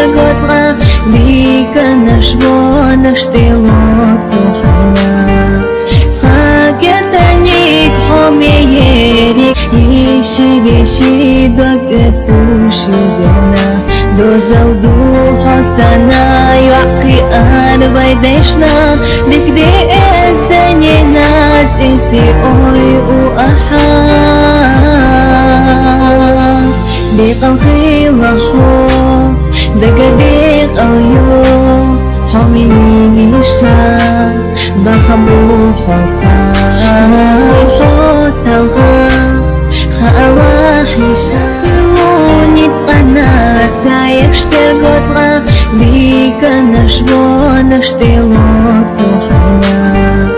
شتغوتغا ليك نشبو نشتلو تسوحنا خاكتنيك حميري يشي بيشي دوك تسوشيدنا دو زودو حسنا يعقي بيدشنا ديك دي ازدنينا تسي اوي واحا ديق الخيلخو دقديق اليو حميني نشا بخبو حقا سيحو تلغا خاواحي شاخلوني تغنى تايك شتغوتغا ليك نشبو نشتلو تسوحنا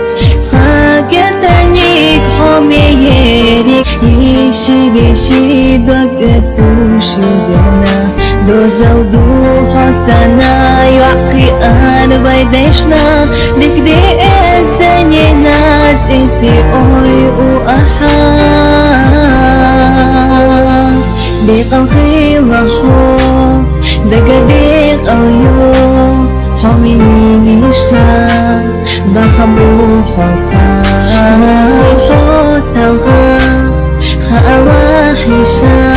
خاكتنيك حميري يشي بيشي دوك تسوشيدنا دو زودو حسنا يعقي بيدشنا ديك دي ازدنينا تسي اوي واحا ديق الخيلخو دقديق اليو حميني نشا بخبو حقا سيحو تلغا خاواحي شا